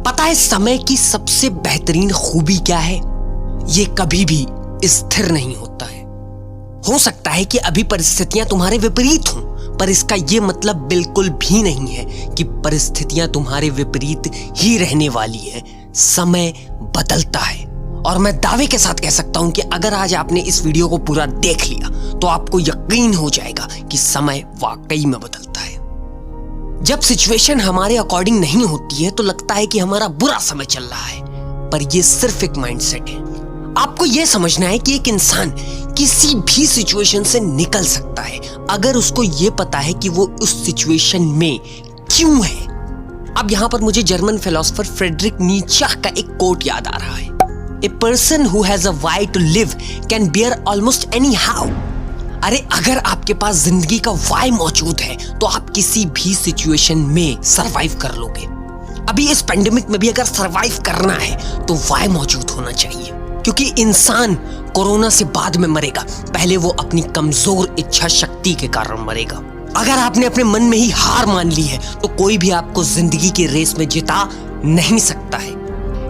पता है समय की सबसे बेहतरीन खूबी क्या है? ये कभी भी स्थिर नहीं होता है। हो सकता है कि अभी परिस्थितियां तुम्हारे विपरीत हों, पर इसका ये मतलब बिल्कुल भी नहीं है कि परिस्थितियां तुम्हारे विपरीत ही रहने वाली हैं। समय बदलता है और मैं दावे के साथ कह सकता हूं कि अगर आज आपने इस वीडियो को पूरा देख लिया तो आपको यकीन हो जाएगा कि समय वाकई में बदलता है। जब सिचुएशन हमारे अकॉर्डिंग नहीं होती है तो लगता है कि हमारा बुरा समय चल रहा है, पर यह सिर्फ एक माइंडसेट है। आपको यह समझना है कि एक इंसान किसी भी सिचुएशन से निकल सकता है अगर उसको यह पता है कि वो उस सिचुएशन में क्यों है। अब यहां पर मुझे जर्मन फिलोसोफर फ्रेडरिक नीत्शे का एक कोट याद आ रहा है, a person who has a why to live can bear almost any how. अरे अगर आपके पास जिंदगी का व्हाई मौजूद है तो आप किसी भी सिचुएशन में सरवाइव कर लोगे। अभी इस पेंडेमिक में भी अगर सरवाइव करना है तो व्हाई मौजूद होना चाहिए, क्योंकि इंसान कोरोना से बाद में मरेगा, पहले वो अपनी कमजोर इच्छा शक्ति के कारण मरेगा। अगर आपने अपने मन में ही हार मान ली है तो कोई भी आपको जिंदगी की रेस में जिता नहीं सकता है।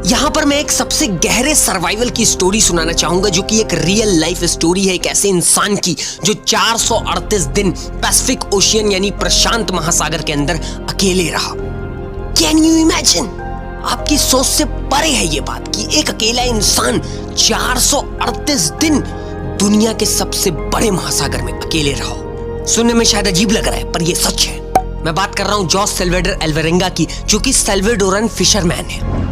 यहां पर मैं एक सबसे गहरे सर्वाइवल की स्टोरी सुनाना चाहूंगा, जो कि एक रियल लाइफ स्टोरी है एक ऐसे इंसान की जो 438 दिन पैसिफिक ओशियन यानी प्रशांत महासागर के अंदर अकेले रहा। Can you imagine? आपकी सोच से परे है ये बात कि एक अकेला इंसान 438 दिन दुनिया के सबसे बड़े महासागर में अकेले रहा। सुनने में शायद अजीब लग रहा है, पर यह सच है। मैं बात कर रहा हूं जॉस सल्वाडोर अल्वारेंगा की, जो कि सल्वाडोरन फिशरमैन है,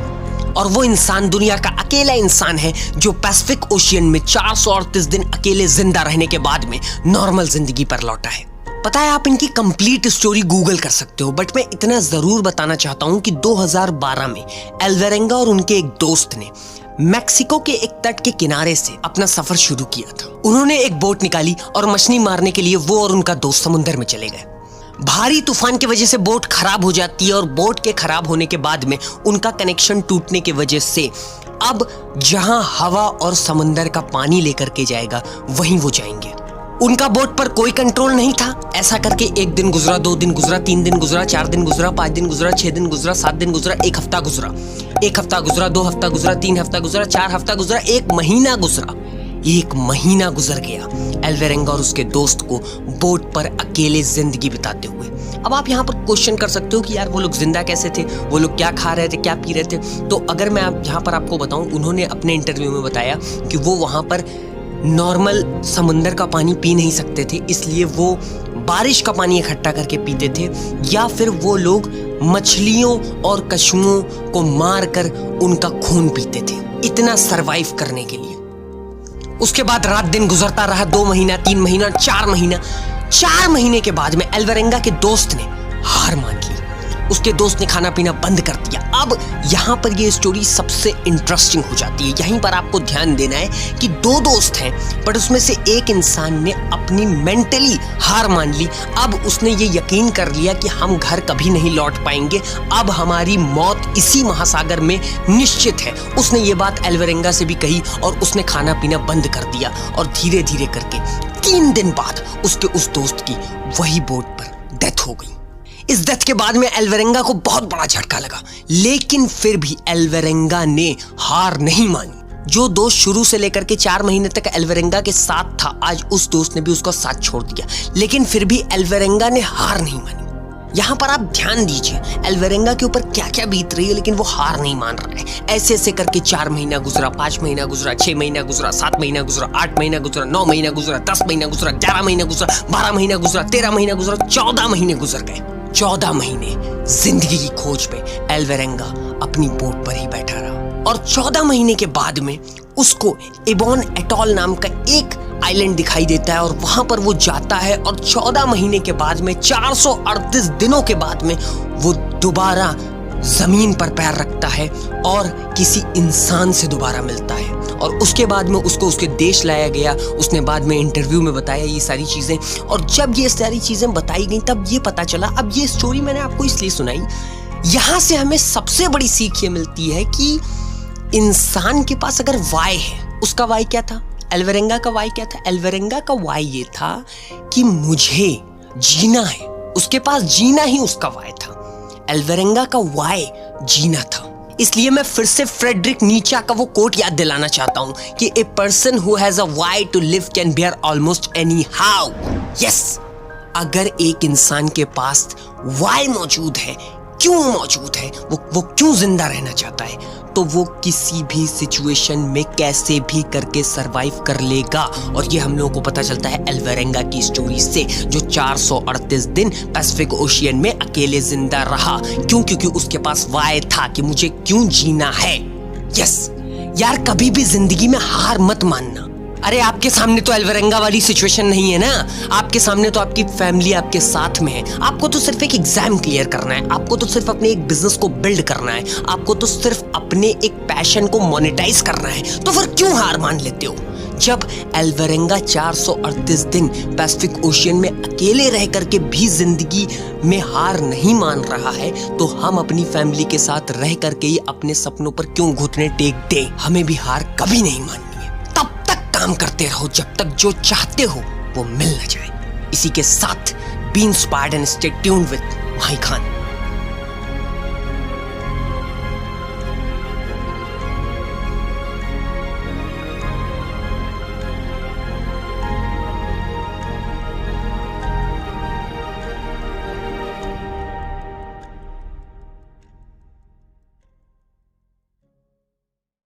और वो इंसान दुनिया का अकेला इंसान है जो पैसिफिक ओशियन में 438 दिन अकेले जिंदा रहने के बाद में नॉर्मल जिंदगी पर लौटा है। पता है, आप इनकी कंप्लीट स्टोरी गूगल कर सकते हो, बट मैं इतना जरूर बताना चाहता हूं कि 2012 में अल्वारेंगा और उनके एक दोस्त ने मैक्सिको के एक तट के किनारे से अपना सफर शुरू किया था। उन्होंने एक बोट निकाली और मछली मारने के लिए वो और उनका दोस्त समुद्र में चले गए। भारी तूफान की वजह से बोट खराब हो जाती है और बोट के खराब होने के बाद में उनका कनेक्शन टूटने की वजह से अब जहां हवा और समंदर का पानी लेकर के जाएगा वहीं वो जाएंगे। उनका बोट पर कोई कंट्रोल नहीं था। ऐसा करके 1 दिन गुजरा, 2 दिन गुजरा, 3 दिन गुजरा, 4 दिन गुजरा, 5 दिन गुजरा, 6 दिन गुजरा, 7 दिन गुजरा, 1 हफ्ता गुजरा, 1 हफ्ता गुजरा, 2 हफ्ता गुजरा, 3 हफ्ता गुजरा, 4 हफ्ता गुजरा, 1 महीना गुजरा। 1 महीना गुजर गया अल्वारेंगा और उसके दोस्त को बोट पर अकेले जिंदगी बिताते हुए। अब आप यहाँ पर क्वेश्चन कर सकते हो कि यार वो लोग जिंदा कैसे थे, वो लोग क्या खा रहे थे, क्या पी रहे थे। तो अगर मैं यहाँ पर आपको बताऊं, उन्होंने अपने इंटरव्यू में बताया कि वो वहाँ पर नॉर्मल समंदर का पानी पी नहीं सकते थे, इसलिए वो बारिश का पानी इकट्ठा करके पीते थे, या फिर वो लोग मछलियों और कछुओं को मारकर उनका खून पीते थे, इतना सरवाइव करने के लिए। उसके बाद रात दिन गुजरता रहा, 2 महीना, 3 महीना, 4 महीना। 4 महीने के बाद में अल्वारेंगा के दोस्त ने हार मान ली। उसके दोस्त ने खाना पीना बंद कर दिया। अब यहाँ पर ये स्टोरी सबसे इंटरेस्टिंग हो जाती है। यहीं पर आपको ध्यान देना है कि 2 दोस्त हैं, पर उसमें से एक इंसान ने अपनी मेंटली हार मान ली। अब उसने ये यकीन कर लिया कि हम घर कभी नहीं लौट पाएंगे, अब हमारी मौत इसी महासागर में निश्चित है। उसने ये बात अल्वारेंगा से भी कही और उसने खाना पीना बंद कर दिया, और धीरे धीरे करके 3 दिन बाद उसके उस दोस्त की वही बोट पर डेथ हो गई। इस डेथ के बाद में अल्वारेंगा को बहुत बड़ा झटका लगा, लेकिन फिर भी अल्वारेंगा ने हार नहीं मानी। जो दोस्त शुरू से लेकर के 4 महीने तक अल्वारेंगा के साथ था, आज उस दोस्त ने भी उसका साथ छोड़ दिया, लेकिन फिर भी अल्वारेंगा ने हार नहीं मानी। यहाँ पर आप ध्यान दीजिए अल्वारेंगा के ऊपर क्या क्या बीत रही है, लेकिन वो हार नहीं मान रहा है। ऐसे ऐसे करके 4 महीना गुजरा, 5 महीना गुजरा, 6 महीना गुजरा, 7 महीना गुजरा, 8 महीना गुजरा, 9 महीना गुजरा, 10 महीना गुजरा, 11 महीना गुजरा, 12 महीना गुजरा, 13 महीना गुजरा, 14 महीने गुजर गए। 14 महीने जिंदगी की खोज पे अल्वारेंगा अपनी बोट पर ही बैठा रहा, और 14 महीने के बाद में उसको इबोन एटॉल नाम का एक आइलैंड दिखाई देता है, और वहां पर वो जाता है, और 14 महीने के बाद में 438 दिनों के बाद में वो दोबारा जमीन पर पैर रखता है और किसी इंसान से दोबारा मिलता है, और उसके बाद में उसको उसके देश लाया गया। उसने बाद में इंटरव्यू में बताया ये सारी चीजें, और जब ये सारी चीजें बताई गई तब ये पता चला। अब ये स्टोरी मैंने आपको इसलिए सुनाई, यहां से हमें सबसे बड़ी सीख ये मिलती है कि इंसान के पास अगर वाई है, उसका वाई क्या था? अल्वारेंगा का वाई क्या था? अल्वारेंगा का वाई ये था कि मुझे जीना है, उसके पास जीना ही उसका वाई था। अल्वारेंगा का वाई जीना था। इसलिए मैं फिर से फ्रेडरिक नीचा का वो कोट याद दिलाना चाहता हूं कि a person who has a why to live can bear almost any how. Yes, अगर एक इंसान के पास व्हाई मौजूद है, क्यों मौजूद है, वो क्यों जिंदा रहना चाहता है, तो वो किसी भी सिचुएशन में कैसे भी करके सरवाइव कर लेगा। और ये हम लोगों को पता चलता है अल्वारेंगा की स्टोरी से, जो 438 दिन पैसिफिक ओशियन में अकेले जिंदा रहा। क्यों? क्योंकि उसके पास वाई था कि मुझे क्यों जीना है। यस यार, कभी भी जिंदगी में हार मत मानना। अरे आपके सामने तो अल्वारेंगा वाली सिचुएशन नहीं है ना, आपके सामने तो आपकी फैमिली आपके साथ में है। आपको तो सिर्फ एक एग्जाम क्लियर करना है, आपको तो सिर्फ अपने एक बिजनेस को बिल्ड करना है, आपको तो सिर्फ अपने एक पैशन को मोनेटाइज करना है। तो फिर क्यों हार मान लेते हो? जब अल्वारेंगा 438 दिन पैसिफिक ओशियन में अकेले रह करके भी जिंदगी में हार नहीं मान रहा है, तो हम अपनी फैमिली के साथ रह करके ही अपने सपनों पर क्यों घुटने टेक दें? हमें भी हार कभी नहीं माननी है। तब तक काम करते रहो जब तक जो चाहते हो वो मिल न जाए। इसी के साथ B inspired and stay tuned with Mahi Khan.